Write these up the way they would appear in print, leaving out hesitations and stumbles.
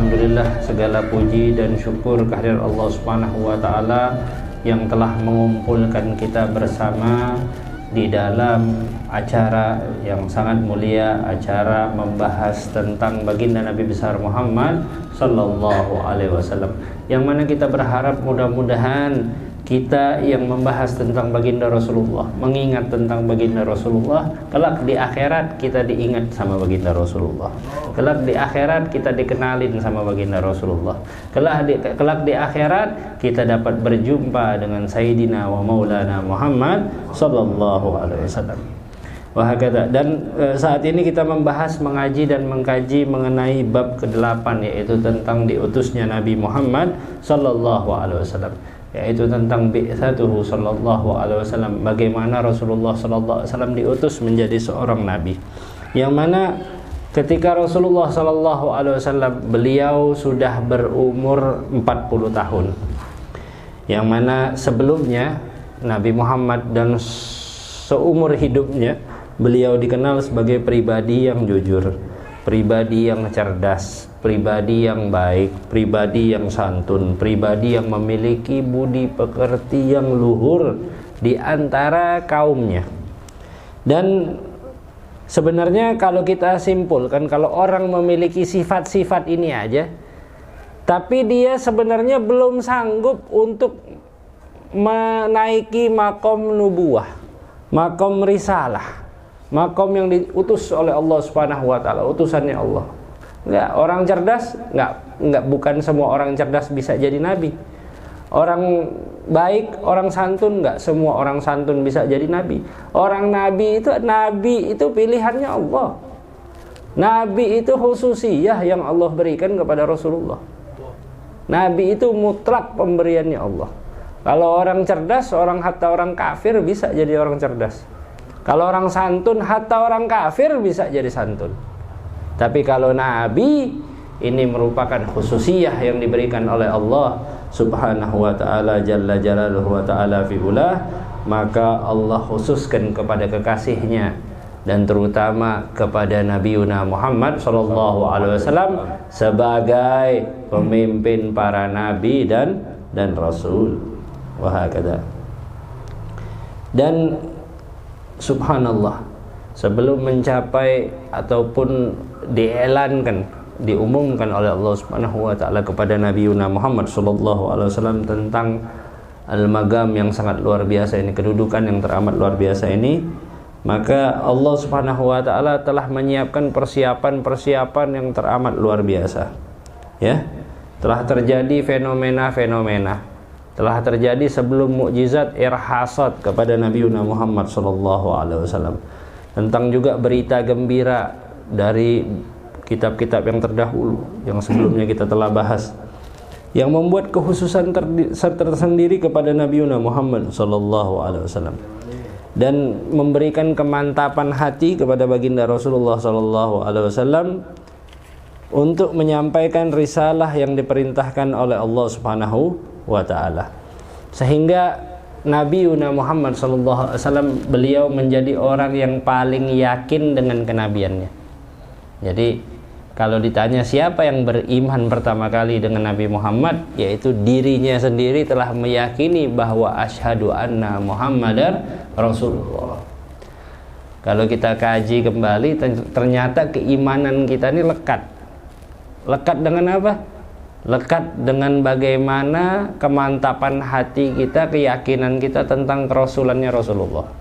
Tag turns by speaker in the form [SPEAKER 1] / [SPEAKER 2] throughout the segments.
[SPEAKER 1] Alhamdulillah, segala puji dan syukur kehadirat Allah Subhanahu wa taala yang telah mengumpulkan kita bersama di dalam acara yang sangat mulia, acara membahas tentang baginda Nabi besar Muhammad sallallahu alaihi wasallam. Yang mana kita berharap mudah-mudahan kita yang membahas tentang baginda Rasulullah, mengingat tentang baginda Rasulullah, kelak di akhirat kita diingat sama baginda Rasulullah. Kelak di akhirat kita dikenalin sama baginda Rasulullah. Kelak di akhirat kita dapat berjumpa dengan Sayyidina wa Maulana Muhammad sallallahu alaihi wasallam. Wahakata. Dan saat ini kita membahas, mengaji dan mengkaji mengenai bab ke-8, yaitu tentang diutusnya Nabi Muhammad sallallahu alaihi wasallam, yaitu tentang bi'tsatuhu sallallahu alaihi wasallam, bagaimana Rasulullah sallallahu alaihi wasallam diutus menjadi seorang nabi. Yang mana ketika Rasulullah sallallahu alaihi wasallam beliau sudah berumur 40 tahun. Yang mana sebelumnya Nabi Muhammad dan seumur hidupnya beliau dikenal sebagai pribadi yang jujur, pribadi yang cerdas, pribadi yang baik, pribadi yang santun, pribadi yang memiliki budi pekerti yang luhur di antara kaumnya. Dan sebenarnya kalau kita simpulkan, kalau orang memiliki sifat-sifat ini aja, tapi dia sebenarnya belum sanggup untuk menaiki makom nubuwah, makom risalah, makom yang diutus oleh Allah Subhanahu wa taala, utusannya Allah. Enggak, orang cerdas bukan semua orang cerdas bisa jadi nabi. Orang baik, orang santun, enggak semua orang santun bisa jadi nabi. Orang nabi itu pilihannya Allah. Nabi itu khususiyah yang Allah berikan kepada Rasulullah. Nabi itu mutlak pemberiannya Allah. Kalau orang cerdas, hatta orang kafir bisa jadi orang cerdas. Kalau orang santun, hatta orang kafir bisa jadi santun. Tapi kalau nabi, ini merupakan khususiyah yang diberikan oleh Allah Subhanahu wa taala jalla jalaluhu wa taala fi ulah, maka Allah khususkan kepada kekasihnya dan terutama kepada Nabiuna Muhammad sallallahu alaihi wasallam sebagai pemimpin para nabi dan rasul. Wahakada. Dan subhanallah, sebelum mencapai ataupun diumumkan oleh Allah Subhanahu wa taala kepada Nabiuna Muhammad sallallahu alaihi wasallam tentang al-magam yang sangat luar biasa ini, kedudukan yang teramat luar biasa ini, maka Allah Subhanahu wa taala telah menyiapkan persiapan yang teramat luar biasa. Ya, telah terjadi fenomena-fenomena, telah terjadi sebelum mukjizat irhasat kepada Nabiuna Muhammad sallallahu alaihi wasallam, tentang juga berita gembira dari kitab-kitab yang terdahulu yang sebelumnya kita telah bahas, yang membuat kekhususan tersendiri kepada Nabiuna Muhammad sallallahu alaihi wasallam dan memberikan kemantapan hati kepada baginda Rasulullah sallallahu alaihi wasallam untuk menyampaikan risalah yang diperintahkan oleh Allah Subhanahu wa taala. Sehingga Nabiuna Muhammad sallallahu alaihi wasallam beliau menjadi orang yang paling yakin dengan kenabiannya. Jadi kalau ditanya siapa yang beriman pertama kali dengan Nabi Muhammad, yaitu dirinya sendiri telah meyakini bahwa asyhadu anna Muhammadar Rasulullah. Kalau kita kaji kembali, ternyata keimanan kita ini lekat. Lekat dengan apa? Lekat dengan bagaimana kemantapan hati kita, keyakinan kita tentang kerasulannya Rasulullah.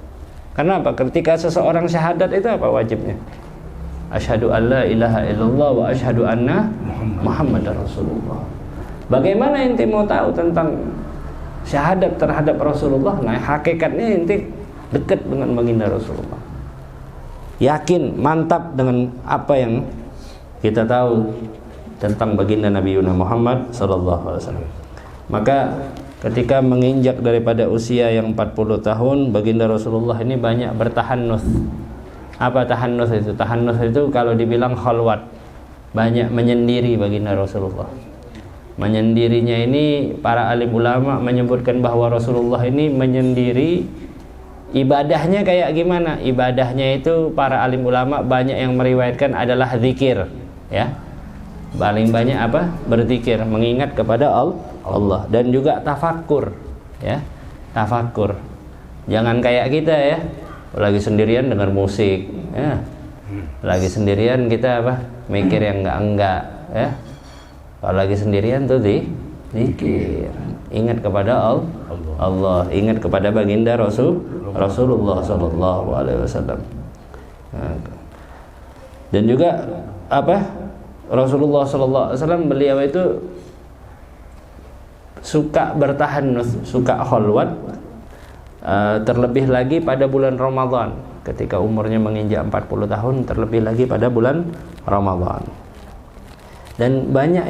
[SPEAKER 1] Kenapa? Ketika seseorang syahadat itu apa wajibnya? Asyhadu an la ilaha illallah wa asyhadu anna Muhammadar Rasulullah. Bagaimana ente mau tahu tentang syahadat terhadap Rasulullah? Nah, hakikatnya ente dekat dengan baginda Rasulullah. Yakin, mantap dengan apa yang kita tahu tentang baginda Nabiuna Muhammad sallallahu alaihi wasallam. Maka ketika menginjak daripada usia yang 40 tahun, baginda Rasulullah ini banyak bertahannuts. Apa tahannuts itu? Tahannuts itu kalau dibilang khalwat, banyak menyendiri baginda Rasulullah. Menyendirinya ini para alim ulama menyebutkan bahwa Rasulullah ini menyendiri. Ibadahnya kayak gimana? Ibadahnya itu para alim ulama banyak yang meriwayatkan adalah zikir, ya. Paling banyak apa? Berzikir, mengingat kepada Allah dan juga tafakkur, ya. Tafakkur. Jangan kayak kita ya, lagi sendirian dengar musik, ya. Lagi sendirian kita apa? Mikir yang enggak, ya. Kalau lagi sendirian tuh zikir. Ingat kepada Allah, ingat kepada baginda Rasulullah sallallahu alaihi wasallam. Dan juga apa? Rasulullah sallallahu alaihi wasallam beliau itu suka bertahannuts, suka khalwat, terlebih lagi pada bulan Ramadan ketika umurnya menginjak 40 tahun, terlebih lagi pada bulan Ramadan. Dan banyak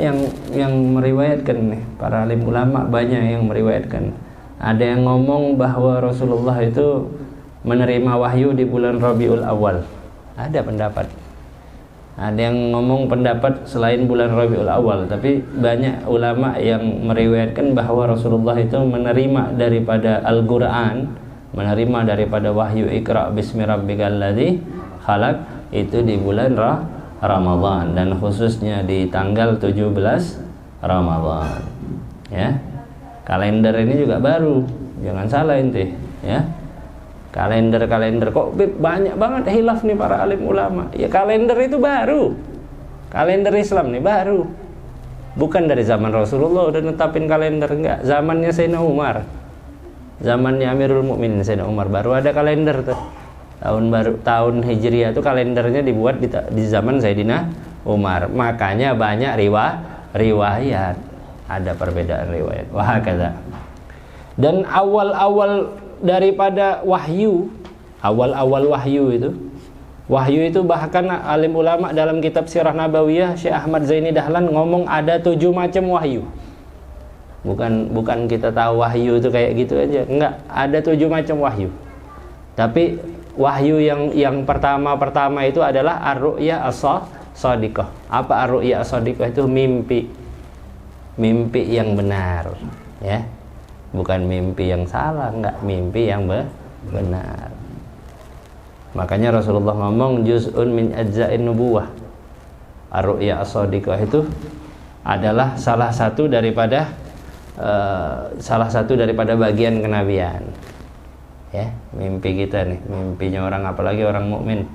[SPEAKER 1] yang meriwayatkan nih, para alim ulama banyak yang meriwayatkan. Ada yang ngomong bahwa Rasulullah itu menerima wahyu di bulan Rabiul Awal. Ada pendapat. Ada yang ngomong pendapat selain bulan Rabiul Awal, tapi banyak ulama yang meriwayatkan bahwa Rasulullah itu menerima daripada Al-Qur'an, menerima daripada wahyu Iqra bismi rabbikal ladzi khalaq itu di bulan Ramadan, dan khususnya di tanggal 17 Ramadan, ya. Kalender ini juga baru, jangan salah inti, ya. Kalender kok banyak banget hilaf nih para alim ulama. Ya kalender itu baru, kalender Islam nih baru, bukan dari zaman Rasulullah udah netapin kalender, enggak. Zamannya Sayyidina Umar, zamannya Amirul Mukminin Sayyidina Umar baru ada kalender tuh. Tahun Hijriah itu kalendernya dibuat di zaman Sayyidina Umar. Makanya banyak riwayat, ada perbedaan riwayat. Wah kata. Dan awal-awal daripada wahyu, awal-awal wahyu itu bahkan alim ulama dalam kitab Sirah Nabawiyah Syekh Ahmad Zaini Dahlan ngomong ada 7 macam wahyu. Bukan kita tahu wahyu itu kayak gitu aja, enggak, ada 7 macam wahyu. Tapi wahyu yang pertama itu adalah ar-ru'ya as-shadiqah. Apa ar-ru'ya as-shadiqah itu? Mimpi yang benar, ya. Bukan mimpi yang salah, enggak, mimpi yang benar. Makanya Rasulullah ngomong juz'un min ajza'in nubuwah. Ar-ru'ya as-shadiqah itu adalah salah satu daripada bagian kenabian. Ya, mimpi kita nih, mimpinya orang, apalagi orang mukmin,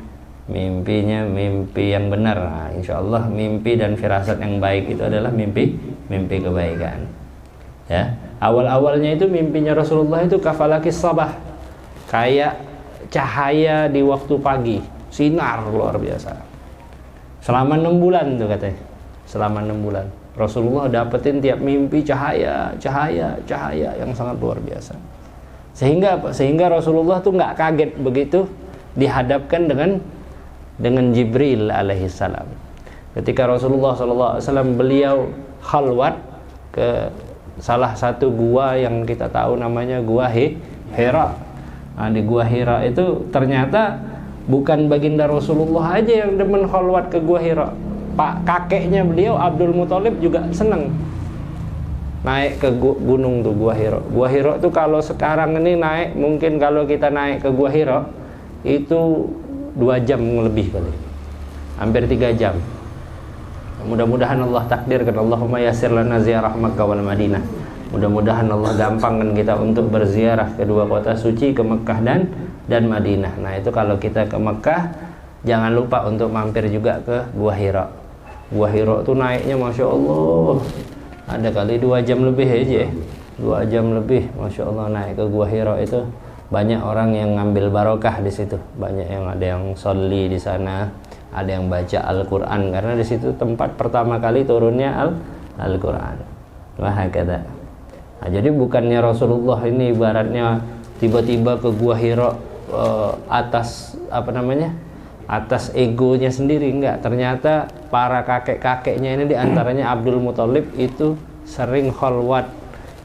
[SPEAKER 1] mimpinya mimpi yang benar. Nah, insya Allah mimpi dan firasat yang baik itu adalah mimpi kebaikan. Ya, awal-awalnya itu mimpinya Rasulullah itu kafalakis sabah, kayak cahaya di waktu pagi, sinar luar biasa. Selama 6 bulan tuh katanya, selama 6 bulan Rasulullah dapetin tiap mimpi cahaya yang sangat luar biasa. Sehingga Rasulullah tuh nggak kaget begitu dihadapkan dengan Jibril alaihissalam. Ketika Rasulullah SAW beliau khalwat ke salah satu gua yang kita tahu namanya Gua Hira. Nah, di Gua Hira itu ternyata bukan baginda Rasulullah aja yang demen khalwat ke Gua Hira. Pak kakeknya beliau Abdul Muthalib juga seneng naik ke gunung tuh Gua Hira. Gua Hira tuh kalau sekarang ini naik, mungkin kalau kita naik ke Gua Hira itu 2 jam lebih kali, hampir 3 jam. Mudah-mudahan Allah takdirkan, Allahumma yassir lana ziarah Makkah wal Madinah. Mudah-mudahan Allah gampangkan kita untuk berziarah kedua kota suci, ke Mekkah dan Madinah. Nah itu kalau kita ke Mekkah, jangan lupa untuk mampir juga ke Gua Hira. Gua Hira tuh naiknya Masya Allah ada kali 2 jam lebih aja, 2 jam lebih, Masya Allah naik ke Gua Hira itu. Banyak orang yang ngambil barokah di situ, banyak yang ada yang sholli di sana, ada yang baca Al-Quran, karena di situ tempat pertama kali turunnya Al-Quran. Wah kata. Nah, jadi bukannya Rasulullah ini ibaratnya tiba-tiba ke Gua Hira atas atas egonya sendiri, enggak. Ternyata para kakek-kakeknya ini diantaranya Abdul Muthalib itu sering khalwat,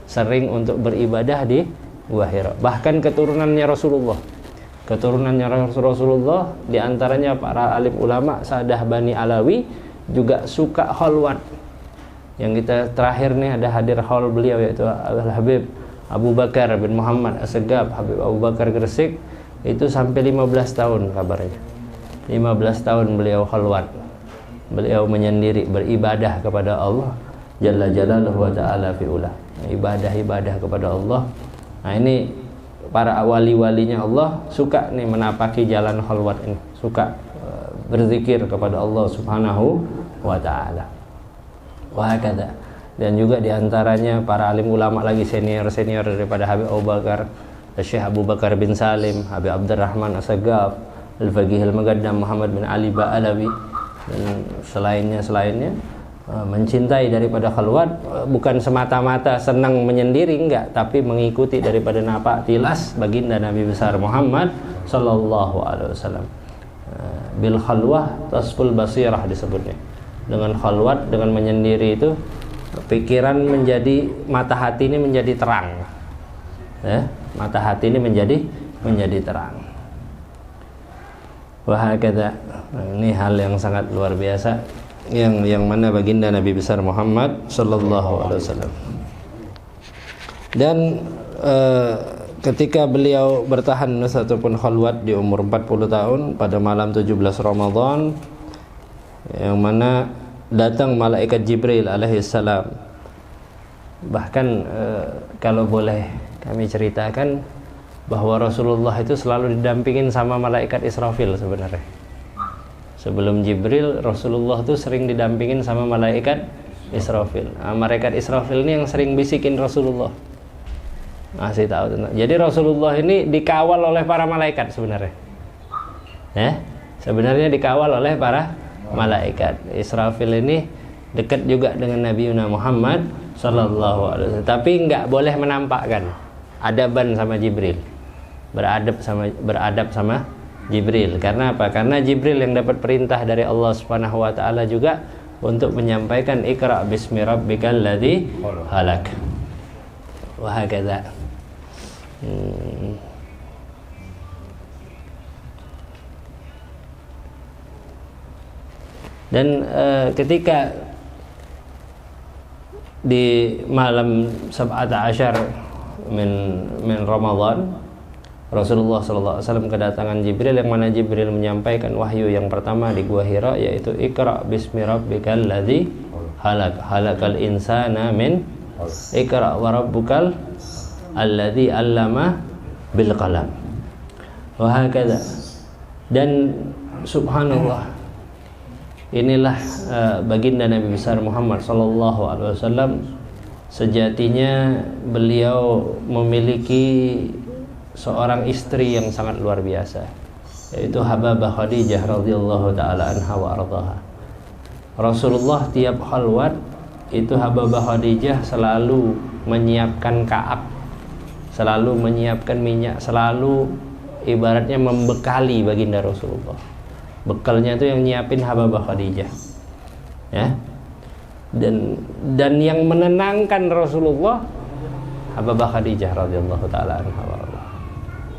[SPEAKER 1] sering untuk beribadah di Gua Hira. Bahkan keturunannya Rasulullah diantaranya para alim ulama Sadah Bani Alawi juga suka khalwat. Yang kita terakhir nih ada hadir haul beliau, yaitu Al-Habib Abu Bakar bin Muhammad As-Segaf, Habib Abu Bakar Gresik, itu sampai 15 tahun kabarnya. 15 tahun beliau khalwat beliau menyendiri beribadah kepada Allah Jalla Jalaluhu wa ta'ala fi'ulah, ibadah kepada Allah. Nah ini para wali-walinya Allah suka nih menapaki jalan khalwat ini, suka berzikir kepada Allah Subhanahu wa ta'ala. Wah kata. Dan juga diantaranya para alim ulama lagi senior daripada Habib Abu Bakar, Syekh Abu Bakar bin Salim, Habib Abdurrahman As-Sagaf, Al-Faqih Al-Muqaddam Muhammad bin Ali Ba'alawi, dan selainnya mencintai daripada khalwat, bukan semata-mata senang menyendiri, enggak, tapi mengikuti daripada napak tilas baginda Nabi besar Muhammad sallallahu alaihi wasallam. Bil khalwah tasful basirah disebutnya. Dengan khalwat, dengan menyendiri itu pikiran menjadi, mata hati ini menjadi terang. Mata hati ini menjadi terang. Wahakadha. Ini hal yang sangat luar biasa yang mana baginda Nabi besar Muhammad sallallahu alaihi wasallam. Dan ketika beliau bertahan ataupun khalwat di umur 40 tahun pada malam 17 Ramadan, yang mana datang malaikat Jibril alaihissalam. Bahkan kalau boleh kami ceritakan bahwa Rasulullah itu selalu didampingin sama malaikat Israfil sebenarnya. Sebelum Jibril, Rasulullah itu sering didampingin sama malaikat Israfil. Malaikat Israfil ini yang sering bisikin Rasulullah, ngasih tahu tentang. Jadi Rasulullah ini dikawal oleh para malaikat sebenarnya. Sebenarnya dikawal oleh para malaikat. Israfil ini dekat juga dengan Nabi Muhammad sallallahu alaihi wasallam, tapi nggak boleh menampakkan adaban sama Jibril, beradab sama Jibril. Karena apa? Karena Jibril yang dapat perintah dari Allah Subhanahu wa taala juga untuk menyampaikan Iqra bismi rabbikal ladzi khalaq. Wa hakadha. Dan ketika di malam 17 min Ramadan, Rasulullah SAW kedatangan Jibril, yang mana Jibril menyampaikan wahyu yang pertama di Gua Hira, yaitu Iqra bismi rabbikal ladzi khalaq, khalaqal insana min Iqra wa rabbukal alladzi 'allama bil qalam. Wa hakadha. Dan subhanallah, inilah baginda Nabi besar Muhammad sallallahu alaihi wasallam, sejatinya beliau memiliki seorang istri yang sangat luar biasa, yaitu Hababah Khadijah radhiyallahu taala anha wa ardhaha. Rasulullah tiap khalwat itu Hababah Khadijah selalu menyiapkan ka'ab, selalu menyiapkan minyak, selalu ibaratnya membekali baginda Rasulullah. Bekalnya itu yang nyiapin Hababah Khadijah. Ya. Dan yang menenangkan Rasulullah Hababah Khadijah radhiyallahu taala anha wa ardhaha.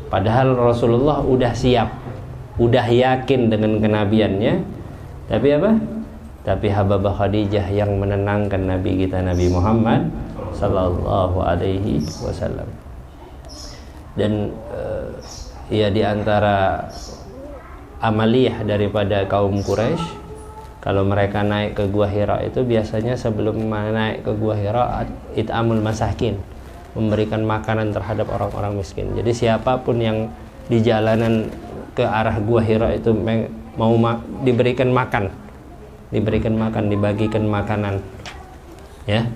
[SPEAKER 1] Padahal Rasulullah udah siap, udah yakin dengan kenabiannya, tapi apa? Tapi Hababah Khadijah yang menenangkan Nabi kita Nabi Muhammad sallallahu alaihi wasallam. Dan ya di antara amaliyah daripada kaum Quraisy, kalau mereka naik ke Gua Hira itu biasanya sebelum naik ke Gua Hira it'amul masakin, memberikan makanan terhadap orang-orang miskin. Jadi siapapun yang di jalanan ke arah Gua Hira itu mau diberikan makan, dibagikan makanan. Ya.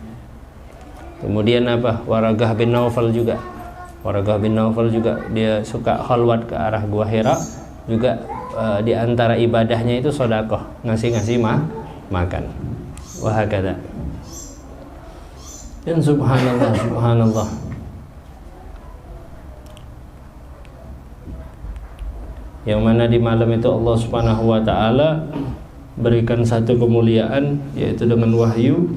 [SPEAKER 1] Kemudian apa? Waraqah bin Naufal juga. Waraqah bin Naufal juga dia suka khalwat ke arah Gua Hira, juga di antara ibadahnya itu sedekah, ngasih makan. Wa hakadha. Dan subhanallah, yang mana di malam itu Allah Subhanahu wa taala berikan satu kemuliaan, yaitu dengan wahyu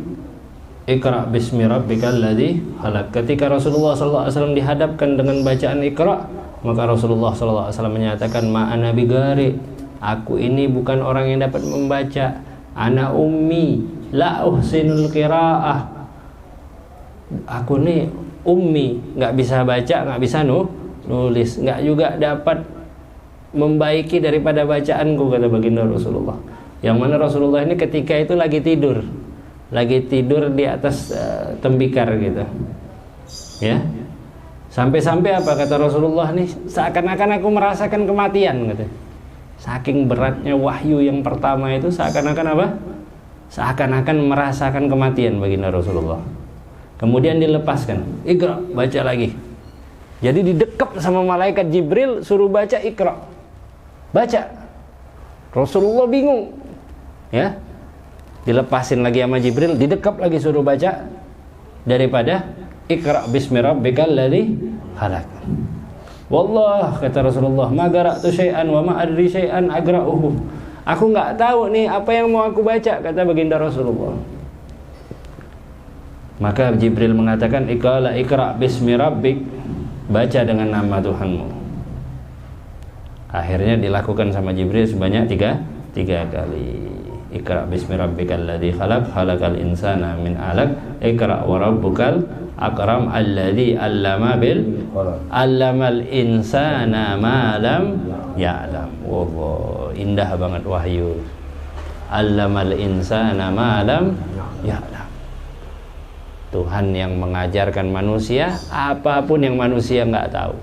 [SPEAKER 1] Iqra bismi rabbikal ladzi khalaq. Ketika Rasulullah sallallahu alaihi wasallam dihadapkan dengan bacaan Iqra, maka Rasulullah sallallahu alaihi wasallam menyatakan, "Ma ana bigari." Aku ini bukan orang yang dapat membaca. Ana ummi la uhsinul qiraah. Aku nih ummi, nggak bisa baca, nggak bisa nulis, nggak juga dapat membaiki daripada bacaanku, kata baginda Rasulullah. Yang mana Rasulullah ini ketika itu lagi tidur di atas tembikar gitu. Ya. Sampai-sampai apa kata Rasulullah nih, seakan-akan aku merasakan kematian gitu. Saking beratnya wahyu yang pertama itu seakan-akan apa? Seakan-akan merasakan kematian baginda Rasulullah. Kemudian dilepaskan, Iqra, baca lagi. Jadi didekap sama malaikat Jibril, suruh baca Iqra. Baca. Rasulullah bingung. Ya. Dilepasin lagi sama Jibril, didekap lagi suruh baca daripada Iqra bismi rabbikal ladzi khalaq. Wallah kata Rasulullah, ma qara'tu syai'an wa ma adri syai'an aqra'uhu. Aku enggak tahu nih apa yang mau aku baca, kata baginda Rasulullah. Maka Jibril mengatakan, Iqra bismi rabbik, baca dengan nama Tuhanmu. Akhirnya dilakukan sama Jibril sebanyak tiga kali. Iqra bismi rabbikal ladzi khalaq, khalaqal insana min 'alaq, Iqra wa rabbukal akram alladzi 'allama bil allamal insana ma lam ya'lam. Wallah, indah banget wahyu. Allamal insana ma lam ya'lam. Tuhan yang mengajarkan manusia apapun yang manusia enggak tahu.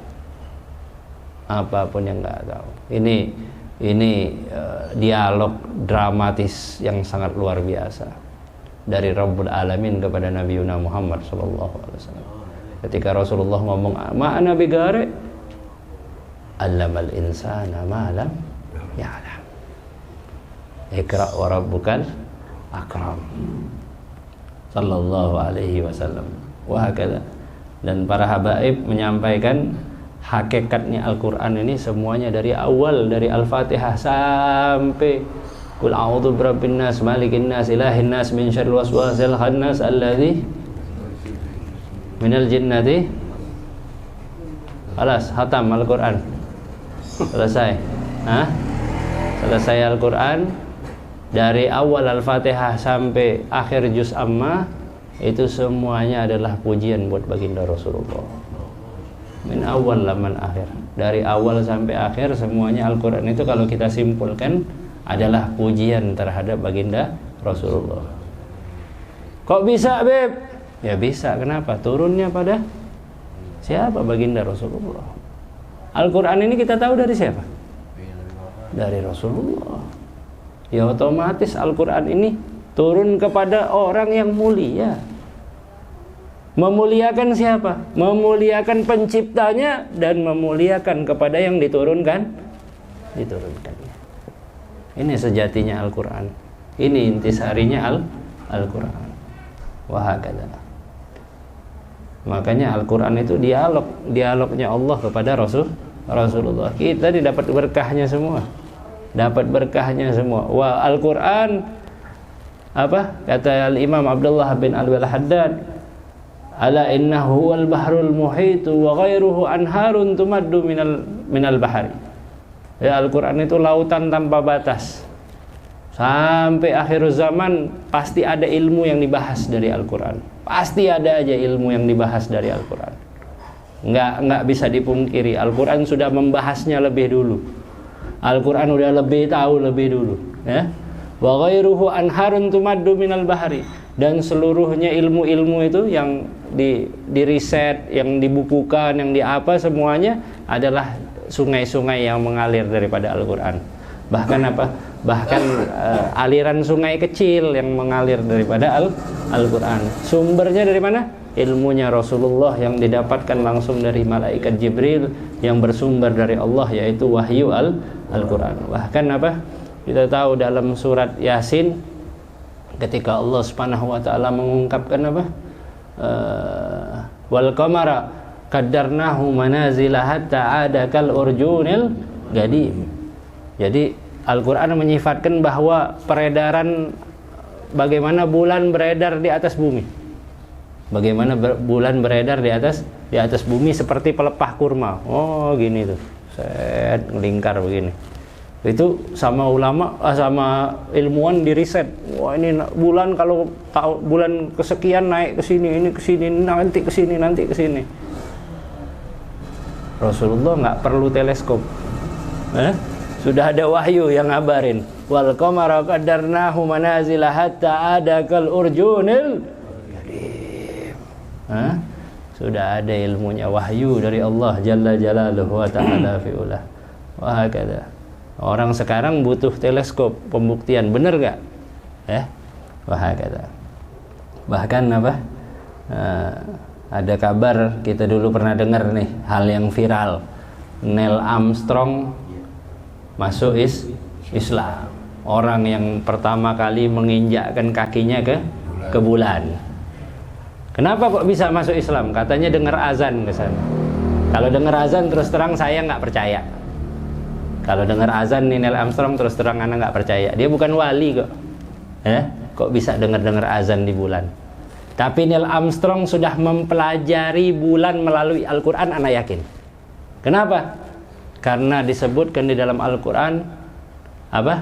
[SPEAKER 1] Apapun yang enggak tahu. Ini dialog dramatis yang sangat luar biasa dari Rabbul Alamin kepada Nabi Muhammad sallallahu alaihi wasallam. Ketika Rasulullah ngomong, "Ma'ana bigari" allamal insana ma lam ya'lam. Iqra wa rabbukal akram. Sallallahu alaihi wasallam. Wa hakala. Dan para habaib menyampaikan hakikatnya Al-Quran ini semuanya dari awal, dari Al-Fatihah sampai Qul a'udzu birabbin nas, malikin nas, ilahin nas, min syarril waswasil khannas alladzi minal jinnati. Alas, hatam Al-Quran. Selesai. Selesai Al-Quran. Dari awal Al-Fatihah sampai akhir juz amma, itu semuanya adalah pujian buat baginda Rasulullah. Min awal laman akhir, dari awal sampai akhir semuanya Al-Quran itu kalau kita simpulkan adalah pujian terhadap baginda Rasulullah. Kok bisa, Beb? Ya bisa, kenapa? Turunnya pada siapa? Baginda Rasulullah. Al-Quran ini kita tahu dari siapa? Dari Rasulullah. Ya otomatis Al-Quran ini turun kepada orang yang mulia. Memuliakan siapa? Memuliakan penciptanya dan memuliakan kepada yang diturunkannya. Ini sejatinya Al-Quran. Ini intisarinya Al-Quran. Wahakala. Makanya Al-Quran itu dialognya Allah kepada Rasulullah. Kita dapat berkahnya semua. Wah, Al-Quran apa? Kata Al-Imam Abdullah bin Al-Haddad, ala innahu wal bahrul muhitu wa ghairuhu anharun tumaddu minal bahari. Ya, Al-Quran itu lautan tanpa batas. Sampai akhir zaman pasti ada ilmu yang dibahas dari Al-Quran. Pasti ada aja ilmu yang dibahas dari Al-Quran. Enggak bisa dipungkiri, Al-Quran sudah membahasnya lebih dulu. Al-Quran udah lebih tahu lebih dulu, ya. Wa ghairuhu anharun tumaddu minal bahari. Dan seluruhnya ilmu-ilmu itu yang diriset, yang dibukukan, yang diapa, semuanya adalah sungai-sungai yang mengalir daripada Al-Quran. Bahkan apa? Bahkan aliran sungai kecil yang mengalir daripada Al-Quran. Sumbernya dari mana? Ilmunya Rasulullah yang didapatkan langsung dari malaikat Jibril yang bersumber dari Allah, yaitu wahyu Al-Quran. Bahkan apa? Kita tahu dalam surat Yasin ketika Allah Subhanahu wa taala mengungkapkan apa? Wal qamara qaddarnahu manazila hatta ada kal urjunil gadim. Jadi Al-Quran menyifatkan bahwa peredaran bagaimana bulan beredar di atas bumi. Bagaimana bulan beredar di atas bumi seperti pelepah kurma. Oh, gini tuh. Set ngelingkar begini. Itu sama ulama, sama ilmuwan diriset. Wah, ini bulan kalau bulan kesekian naik ke sini, ini ke sini, nanti ke sini, nanti ke sini. Rasulullah nggak perlu teleskop. Sudah ada wahyu yang ngabarin. wal qamara qaddarnahu manazila hatta ada kal urjunil kadim. Sudah ada ilmunya, wahyu dari Allah jalla jalaluhu wa ta'ala fi'ulah. Wah kata orang sekarang butuh teleskop pembuktian, bener gak? Wah kata bahkan apa? Ada kabar kita dulu pernah dengar nih, hal yang viral, Neil Armstrong masuk Islam, orang yang pertama kali menginjakkan kakinya ke bulan. Kenapa kok bisa masuk Islam? Katanya dengar azan ke sana. Kalau dengar azan terus terang saya nggak percaya. Kalau dengar azan nih Neil Armstrong terus terang anak nggak percaya. Dia bukan wali kok. Kok bisa dengar azan di bulan? Tapi Neil Armstrong sudah mempelajari bulan melalui Al-Quran, anak yakin. Kenapa? Karena disebutkan di dalam Al-Quran apa?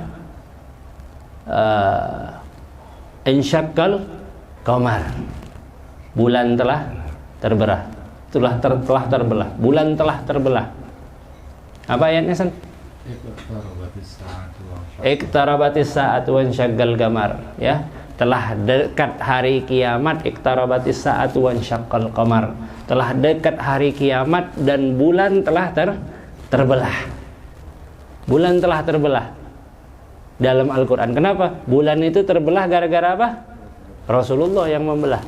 [SPEAKER 1] Insyaqqal qamar. Bulan telah terbelah. Telah terbelah. Bulan telah terbelah. Apa ayatnya, San? Iqtarabatis sa'atu wa insyaqqal qamar, ya. Telah dekat hari kiamat, iqtarabatis sa'atu wa insyaqqal qamar. Telah dekat hari kiamat dan bulan telah terbelah. Bulan telah terbelah dalam Al-Quran. Kenapa? Bulan itu terbelah gara-gara apa? Rasulullah yang membelah.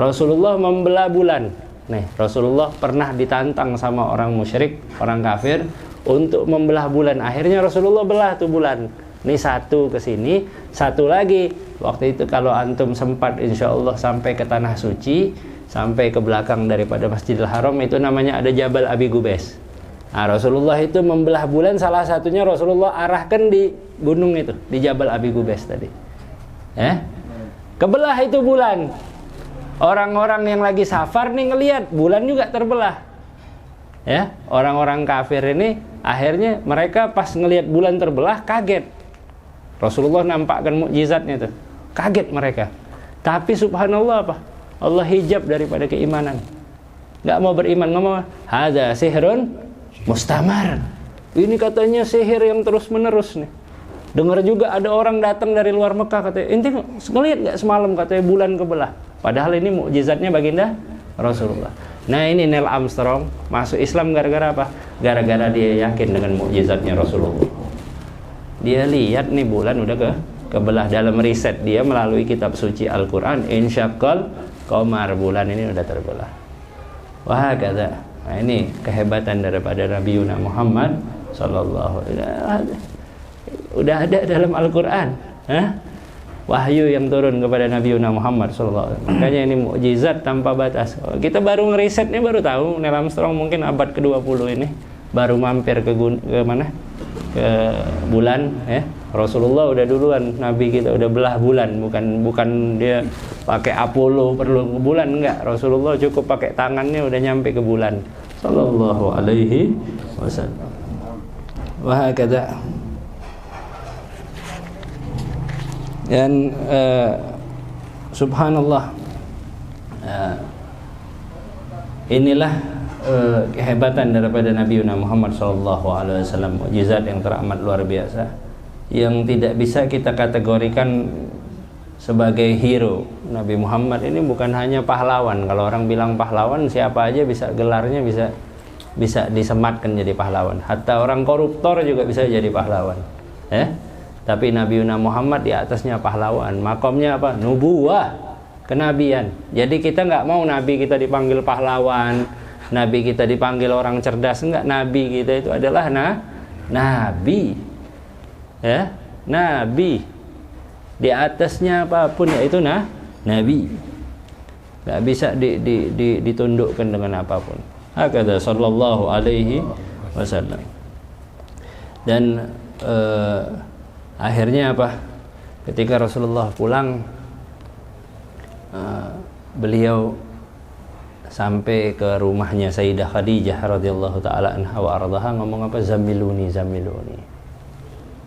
[SPEAKER 1] Rasulullah membelah bulan. Nih, Rasulullah pernah ditantang sama orang musyrik, orang kafir untuk membelah bulan. Akhirnya Rasulullah belah tuh bulan. Ini satu ke sini, satu lagi. Waktu itu kalau antum sempat insya Allah sampai ke tanah suci, sampai ke belakang daripada Masjidil Haram, itu namanya ada Jabal Abi Gubais. Nah, Rasulullah itu membelah bulan, salah satunya Rasulullah arahkan di gunung itu, di Jabal Abi Gubais tadi. Kebelah itu bulan. Orang-orang yang lagi safar nih ngelihat bulan juga terbelah. Orang-orang kafir ini akhirnya mereka pas ngelihat bulan terbelah kaget. Rasulullah nampakkan mukjizatnya tuh. Kaget mereka. Tapi subhanallah apa? Allah hijab daripada keimanan. Enggak mau beriman, ngomong, "Hadza sihrun mustamar." Ini katanya sihir yang terus-menerus nih. Dengar juga ada orang datang dari luar Mekah katanya, "Ente ngelihat enggak semalam katanya bulan kebelah?" Padahal ini mukjizatnya baginda Rasulullah. Nah, ini Neil Armstrong masuk Islam gara-gara apa? Gara-gara dia yakin dengan mukjizatnya Rasulullah. Dia lihat nih bulan udah kebelah. Dalam riset dia melalui kitab suci Al-Quran, insyaqqal qamar, bulan ini udah terbelah. Wah kata, nah ini kehebatan daripada Nabi Muhammad sallallahu alaihi wasallam. Udah ada dalam Al-Quran, wahyu yang turun kepada Nabi Muhammad sallallahu alaihi wasallam. Makanya ini mukjizat tanpa batas. Kita baru ngeriset nih, baru tahu Neil Armstrong mungkin abad ke-20 ini baru mampir ke mana? Ke bulan, Rasulullah udah duluan, Nabi kita udah belah bulan, bukan dia pakai Apollo perlu ke bulan, enggak. Rasulullah cukup pakai tangannya udah nyampe ke bulan sallallahu alaihi wasallam. Wah kata. Dan subhanallah, inilah kehebatan daripada Nabi Muhammad SAW, mukjizat yang teramat luar biasa, yang tidak bisa kita kategorikan sebagai hero. Nabi Muhammad ini bukan hanya pahlawan. Kalau orang bilang pahlawan, siapa aja bisa gelarnya bisa disematkan jadi pahlawan. Hatta orang koruptor juga bisa jadi pahlawan. Tapi Nabi Muhammad di atasnya pahlawan. Makomnya apa? Nubuwah, kenabian. Jadi kita nggak mau Nabi kita dipanggil pahlawan, Nabi kita dipanggil orang cerdas. Enggak, Nabi kita itu adalah Nabi. Nabi. Di atasnya apapun yaitu Nabi. Nggak bisa ditundukkan dengan apapun. Hakadha sallallahu alaihi wasallam. Dan akhirnya apa? Ketika Rasulullah pulang, beliau sampai ke rumahnya Sayyidah Khadijah radhiyallahu taala anha wa ardhaha, ngomong apa? Zamiluni,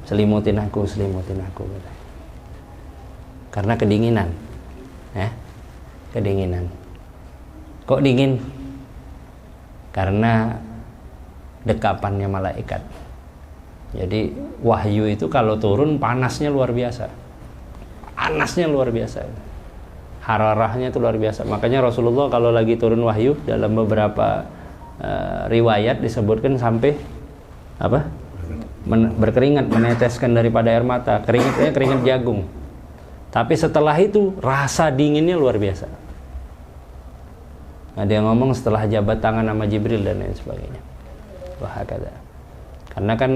[SPEAKER 1] selimutin aku. Karena kedinginan. Kedinginan. Kok dingin? Karena dekapannya malaikat. Jadi wahyu itu kalau turun panasnya luar biasa. Panasnya luar biasa. Hararahnya itu luar biasa. Makanya Rasulullah kalau lagi turun wahyu dalam beberapa riwayat disebutkan sampai apa? Berkeringat, meneteskan daripada air mata. Keringatnya keringat jagung. Tapi setelah itu rasa dinginnya luar biasa. Ada yang ngomong setelah jabat tangan sama Jibril dan lain sebagainya. Wah, kata. Karena kan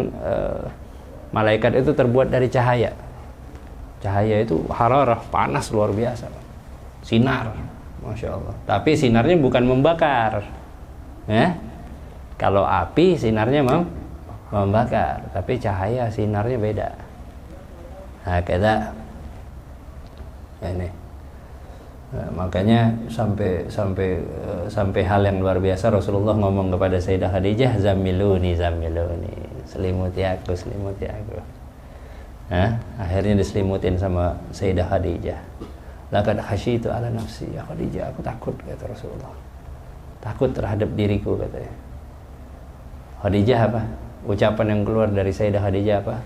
[SPEAKER 1] malaikat itu terbuat dari cahaya. Cahaya itu hararah, panas luar biasa. Sinar, Masya Allah. Tapi sinarnya bukan membakar. Kalau api sinarnya membakar. Tapi cahaya sinarnya beda. Nah, kata ini. Makanya sampai hal yang luar biasa Rasulullah ngomong kepada Sayyidah Khadijah, zamiluni, selimuti aku. Akhirnya diselimutin sama Sayyidah Khadijah. Laqad khasyitu ala nafsi ya Khadijah, aku takut, kata Rasulullah. Takut terhadap diriku, katanya. Khadijah apa? Ucapan yang keluar dari Sayyidah Khadijah apa?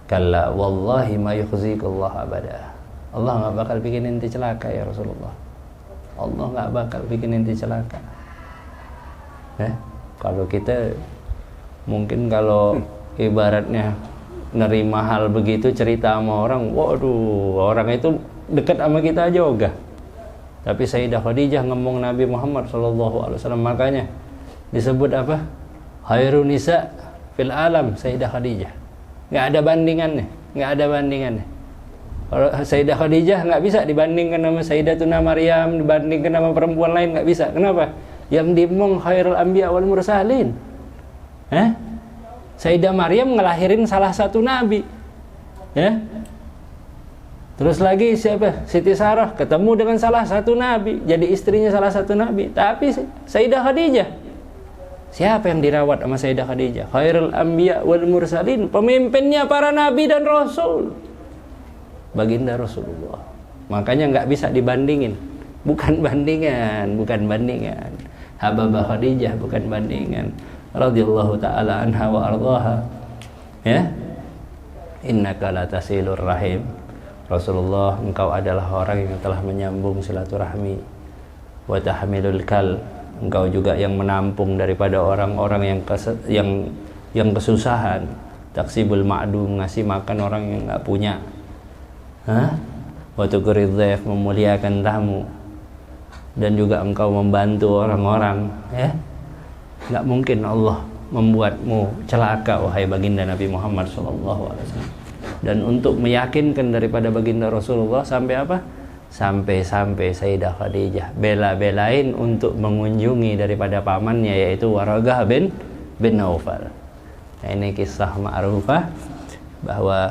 [SPEAKER 1] Kalla wallahi ma yukhzikullah abada. Allah gak bakal bikin inti celaka ya Rasulullah. Allah gak bakal bikin inti celaka. Kalau kita mungkin kalau ibaratnya nerima hal begitu, cerita sama orang, waduh, orang itu dekat sama kita aja ogah. Tapi Sayyidah Khadijah ngomong Nabi Muhammad SAW, makanya disebut apa? Khairun nisa fil alam, Sayyidah Khadijah. Gak ada bandingannya. Kalau Sayyidah Khadijah nggak bisa dibandingkan sama Sayyidatuna Maryam, dibandingkan sama perempuan lain, nggak bisa. Kenapa? Yang dimong khairul anbiya wal mursalin. Sayyidah Maryam ngelahirin salah satu nabi. Terus lagi siapa? Siti Sarah ketemu dengan salah satu nabi, jadi istrinya salah satu nabi. Tapi Sayyidah Khadijah, siapa yang dirawat sama Sayyidah Khadijah? Khairul anbiya wal mursalin, pemimpinnya para nabi dan rasul. Baginda Rasulullah. Makanya nggak bisa dibandingin. Bukan bandingan. Hababah Khadijah bukan bandingan. Radhiyallahu ta'ala anha wa ardhaha. Innaka la tasilur rahim. Rasulullah, engkau adalah orang yang telah menyambung silaturahmi. Wa tahmilul kal. Engkau juga yang menampung daripada orang-orang yang kesusahan. Taksibul ma'dum, ngasih makan orang yang nggak punya. Wa tuqrid dhaif, memuliakan tamu. Dan juga engkau membantu orang-orang. Nggak mungkin Allah membuatmu celaka, wahai baginda Nabi Muhammad SAW. Dan untuk meyakinkan daripada baginda Rasulullah sampai apa? Sampai Sayyidah Khadijah bela-belain untuk mengunjungi daripada pamannya, yaitu Waraqah bin Naufal. Nah, ini kisah ma'rufah bahwa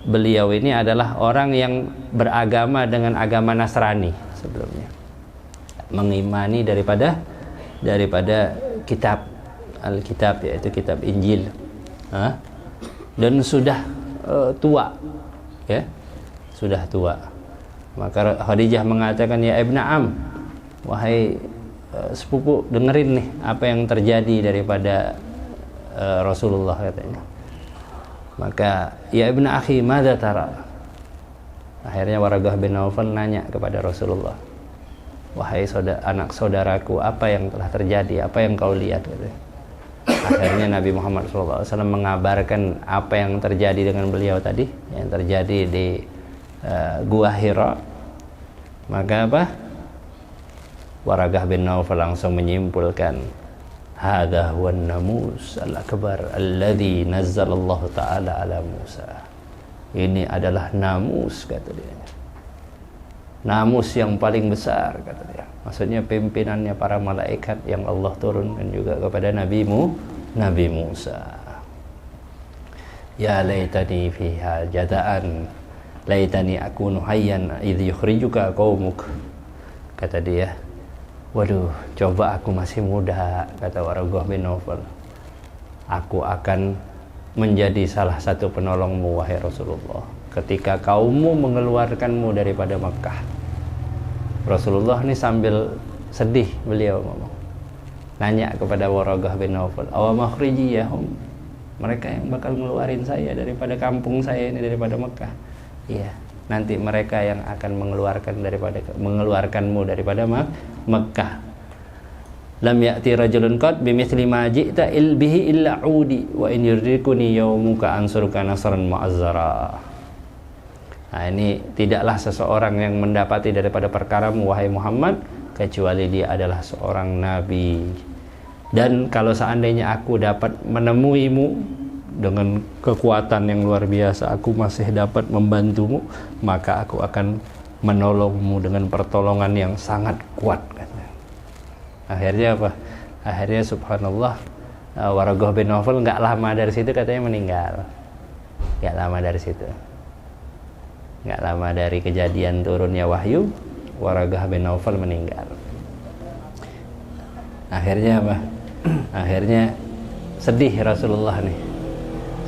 [SPEAKER 1] beliau ini adalah orang yang beragama dengan agama Nasrani sebelumnya, mengimani daripada kitab Alkitab, yaitu kitab Injil, dan sudah tua, sudah tua. Maka Khadijah mengatakan, ya Ibna Am, wahai sepupu, dengerin nih apa yang terjadi daripada Rasulullah, katanya. Maka ya Ibnu Akhi, madza tara? Akhirnya Waraqah bin Naufal nanya kepada Rasulullah, wahai anak saudaraku, apa yang telah terjadi, apa yang kau lihat? Akhirnya Nabi Muhammad SAW mengabarkan apa yang terjadi dengan beliau tadi, yang terjadi di Gua Hira. Maka apa? Waraqah bin Naufal langsung menyimpulkan, hadza huwan namus al-akbar alladzi nazzalallahu ta'ala ala Musa. Ini adalah namus, kata dia. Namus yang paling besar, kata dia. Maksudnya pimpinannya para malaikat yang Allah turunkan juga kepada Nabi Musa. Ya laitani fiha jada'an, laitani akunu hayyan idh yukhrijuka qaumuk. Kata dia, waduh, coba aku masih muda, kata Waraqah bin Naufal. Aku akan menjadi salah satu penolongmu, wahai Rasulullah, ketika kaummu mengeluarkanmu daripada Makkah. Rasulullah ini sambil sedih beliau ngomong. nanya kepada Waraqah bin Naufal, awa makhrijiyahum, mereka yang bakal ngeluarin saya daripada kampung saya ini, daripada Mekah. Iya, nanti mereka yang akan mengeluarkanmu daripada Mekah. Lam ya'ti rajulun qad bimithli ma ji'ta bihi illa 'udi wa in yurdikuni yawmuka ansuruka nasran mu'azzara. Nah, ini tidaklah seseorang yang mendapati daripada perkaramu wahai Muhammad kecuali dia adalah seorang nabi. Dan kalau seandainya aku dapat menemuimu dengan kekuatan yang luar biasa, aku masih dapat membantumu, maka aku akan menolongmu dengan pertolongan yang sangat kuat. Akhirnya apa? Akhirnya subhanallah, Waraqah bin Naufal nggak lama dari situ katanya meninggal. Nggak lama dari situ, nggak lama dari kejadian turunnya wahyu, Waraqah bin Naufal meninggal. Akhirnya apa? Akhirnya sedih Rasulullah nih.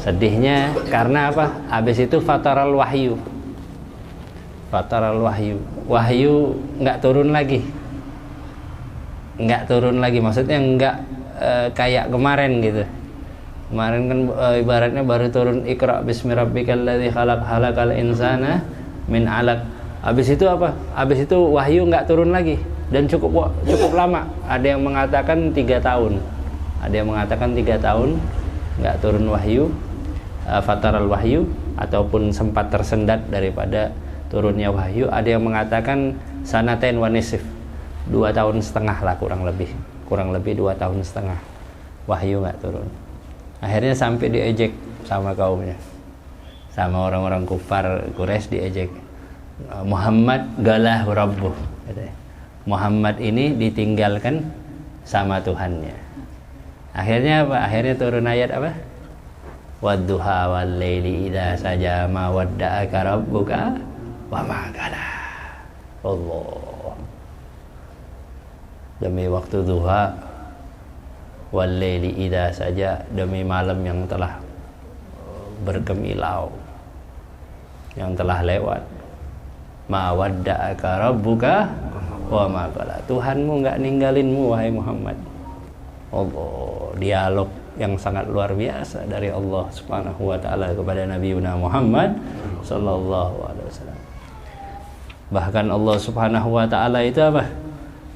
[SPEAKER 1] Sedihnya karena apa? Habis itu fataral wahyu. Fataral wahyu. Wahyu nggak turun lagi. Nggak turun lagi, maksudnya nggak kayak kemarin gitu. Kemarin kan ibaratnya baru turun Iqra bismi rabbikal ladzi khalaq khalaqal insana min 'alaq. Habis itu apa? Habis itu wahyu nggak turun lagi dan cukup lama. Ada yang mengatakan 3 tahun. Ada yang mengatakan 3 tahun nggak turun wahyu, fataral wahyu, ataupun sempat tersendat daripada turunnya wahyu. Ada yang mengatakan sanatain wa nisf, 2 tahun setengah lah kurang lebih 2 tahun setengah wahyu nggak turun. Akhirnya sampai diejek sama kaumnya, sama orang-orang kufar Quraisy diejek. Muhammad galah rabbuh, Muhammad ini ditinggalkan sama Tuhannya. Akhirnya apa? Akhirnya turun ayat apa? Wadduha wal laili idza saja ma wadda'aka rabbuka wa ma qala. Allah. Demi waktu duha, wal laili idza saja, demi malam yang telah bergemilau, yang telah lewat. Ma wadda'aka rabbuka wa ma qala. Tuhanmu enggak ninggalinmu wahai Muhammad. Allah, dialog yang sangat luar biasa dari Allah Subhanahu wa taala kepada Nabi Muhammad sallallahu alaihi wasallam. Bahkan Allah Subhanahu wa taala itu apa?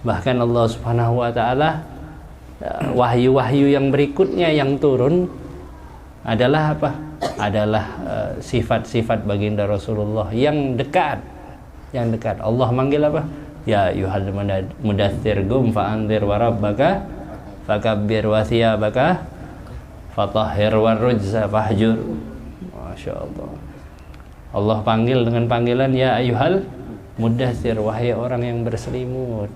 [SPEAKER 1] Bahkan Allah Subhanahu wa taala wahyu-wahyu yang berikutnya yang turun adalah apa? Adalah sifat-sifat baginda Rasulullah yang dekat. Yang dekat. Allah manggil apa? Ya ayyuhal mudaththir qum fa'anzir wa rabbaka fakabbir wa thiyabaka fatahhir warujza fahjur. Masya Allah. Allah panggil dengan panggilan ya ayyuhal mudaththir, wahai orang yang berselimut.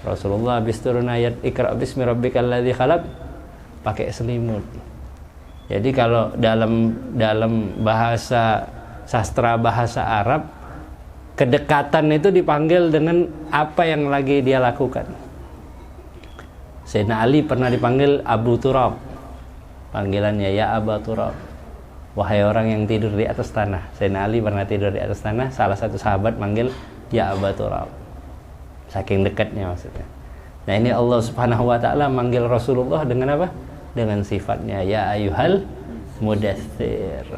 [SPEAKER 1] Rasulullah habis turun ayat Iqra bismi rabbikal ladzi khalaq pakai selimut. Jadi kalau dalam bahasa sastra bahasa Arab, kedekatan itu dipanggil dengan apa yang lagi dia lakukan. Sayyidina Ali pernah dipanggil Abu Turab. Panggilannya ya Abu Turab, wahai orang yang tidur di atas tanah. Sayyidina Ali pernah tidur di atas tanah, salah satu sahabat manggil ya Abu Turab. Saking dekatnya maksudnya. Nah, ini Allah Subhanahu wa taala manggil Rasulullah dengan apa? Dengan sifatnya ya ayyuhal mudaththir.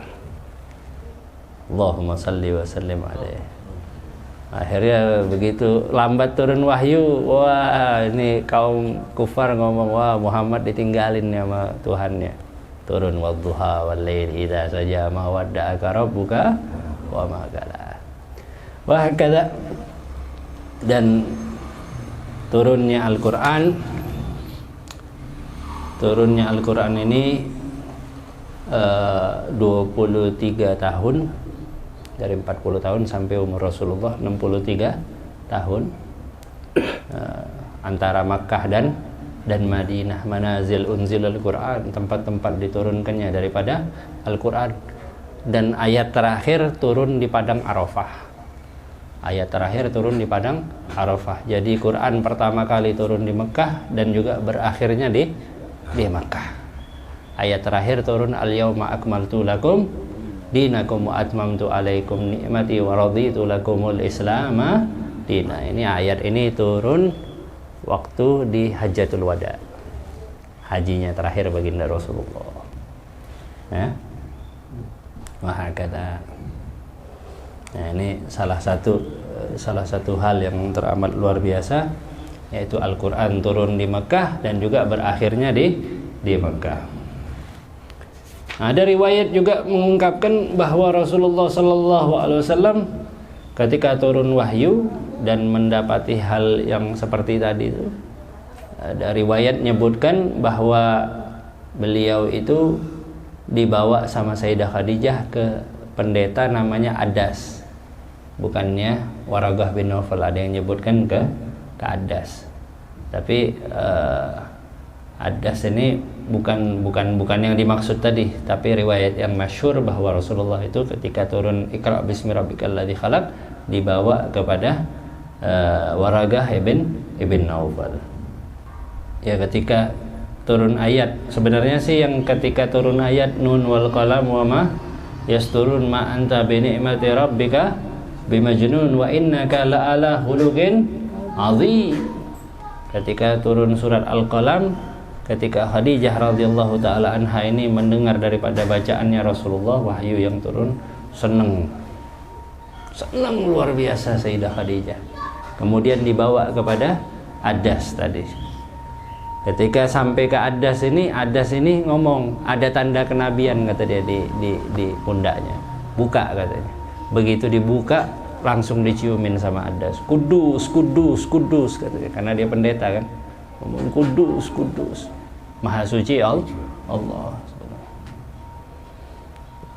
[SPEAKER 1] Allahumma salli wa sallim alaihi. Akhirnya begitu lambat turun wahyu, wah ini kaum kufar ngomong, wah Muhammad ditinggalin sama Tuhannya. Turun wadduha wal laili idza saja ma wadda'aka rabbuka wa ma qala. Wah kada. Dan turunnya Al-Quran ini 23 tahun, dari 40 tahun sampai umur Rasulullah 63 tahun, antara Makkah dan Madinah. Manazil unzil Al-Quran, tempat-tempat diturunkannya daripada Al-Quran. Dan ayat terakhir turun di padang Arafah. Ayat terakhir turun di padang Arafah. Jadi Quran pertama kali turun di Mekah dan juga berakhirnya di Mekah. Ayat terakhir turun al-yauma akmaltu lakum dinakum wa atmamtu alaikum ni'mati wa raditu lakumul islama dina. Ini ayat ini turun waktu di Hajjatul Wada, hajinya terakhir baginda Rasulullah. Ya. Wahakata. Nah, ini salah satu hal yang teramat luar biasa, yaitu Al-Quran turun di Mekah dan juga berakhirnya di Mekah. Ada riwayat juga mengungkapkan bahwa Rasulullah Sallallahu Alaihi Wasallam ketika turun wahyu dan mendapati hal yang seperti tadi itu, ada riwayat menyebutkan bahwa beliau itu dibawa sama Sayyidah Khadijah ke pendeta namanya Adas, bukannya Waraqah bin Naufal. Ada yang menyebutkan ke Adas, tapi Adas ini bukan yang dimaksud tadi, tapi riwayat yang masyhur bahwa Rasulullah itu ketika turun Iqra bismi rabbikal ladzi khalaq dibawa kepada Waraqah ibn Naufal. Ya, ketika turun ayat, sebenarnya sih yang ketika turun ayat nun wal qalam wa ma yasturun ma anta bi ni'mati rabbika bimajnun wa innaka la'ala khuluqin azim. Ketika turun surat Al-Qalam, ketika Khadijah radhiyallahu taala anha ini mendengar daripada bacaannya Rasulullah wahyu yang turun, senang luar biasa Sayyidah Khadijah. Kemudian dibawa kepada Adas tadi. Ketika sampai ke Adas ini ngomong, ada tanda kenabian kata dia di pundaknya. Buka katanya. Begitu dibuka langsung diciumin sama Adas. Kudus katanya, karena dia pendeta kan. Ngomong kudus. Maha suci Allah.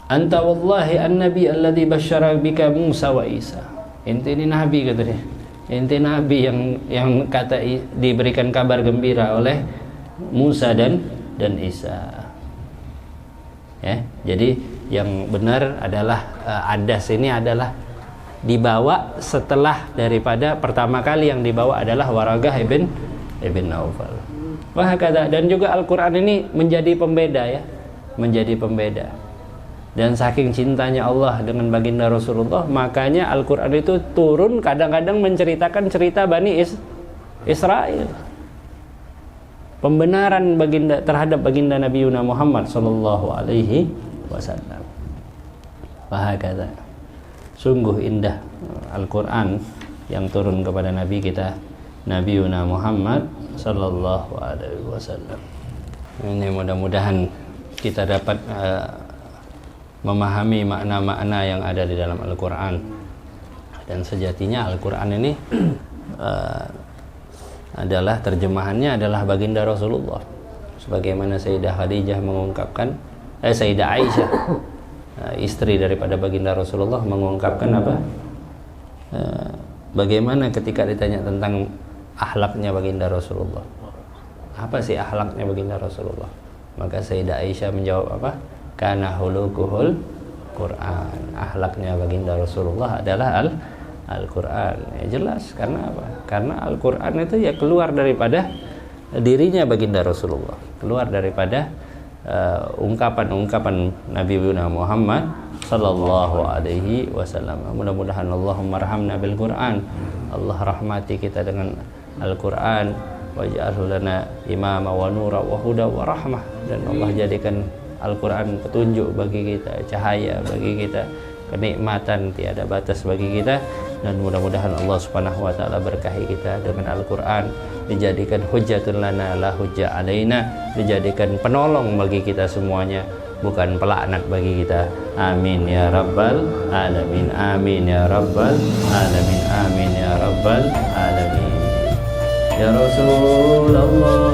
[SPEAKER 1] Anta wallahi an-nabi alladhi basyara bika Musa wa Isa. Inti ini nabi kata dia. Inti nabi yang kata diberikan kabar gembira oleh Musa dan Isa. Ya, jadi yang benar adalah Adas ini adalah dibawa setelah daripada pertama kali yang dibawa adalah Waraqah ibn Naufal. Wahakata. Dan juga Al-Quran ini menjadi pembeda. Dan saking cintanya Allah dengan baginda Rasulullah, makanya Al-Quran itu turun kadang-kadang menceritakan cerita Bani Israel. Pembenaran terhadap baginda Nabi Muhammad Sallallahu Alaihi Wasallam. Wahakata. Sungguh indah Al-Quran yang turun kepada Nabi kita Nabi Muhammad Sallallahu Alaihi Wasallam. Ini mudah-mudahan kita dapat memahami makna-makna yang ada di dalam Al-Quran. Dan sejatinya Al-Quran ini adalah terjemahannya adalah baginda Rasulullah. Sebagaimana Sayyidah Khadijah mengungkapkan, Sayyidah Aisyah, istri daripada baginda Rasulullah, mengungkapkan apa? Bagaimana ketika ditanya tentang akhlaknya baginda Rasulullah. Apa sih akhlaknya baginda Rasulullah? Maka Sayyidah Aisyah menjawab apa? Kana hulukuhul Quran. Akhlaknya baginda Rasulullah adalah Al-Quran. Ya jelas, karena apa? Karena Al-Quran itu ya keluar daripada dirinya baginda Rasulullah, keluar daripada ungkapan-ungkapan Nabi Muhammad Sallallahu Alaihi Wasallam. Mudah-mudahan Allahumma arhamna bil Quran. Allah rahmati kita dengan Al-Quran, waj'alhu lana imama wa nura wa huda wa rahmah. Dan Allah jadikan Al-Quran petunjuk bagi kita, cahaya bagi kita, kenikmatan tiada batas bagi kita. Dan mudah-mudahan Allah Subhanahu wa taala berkahi kita dengan Al-Quran, dijadikan hujjatun lana la hujja alaina, dijadikan penolong bagi kita semuanya, bukan pelaknat bagi kita. Amin ya rabbal alamin. Amin ya rabbal alamin. Amin ya rabbal alamin. Ya Rasulullah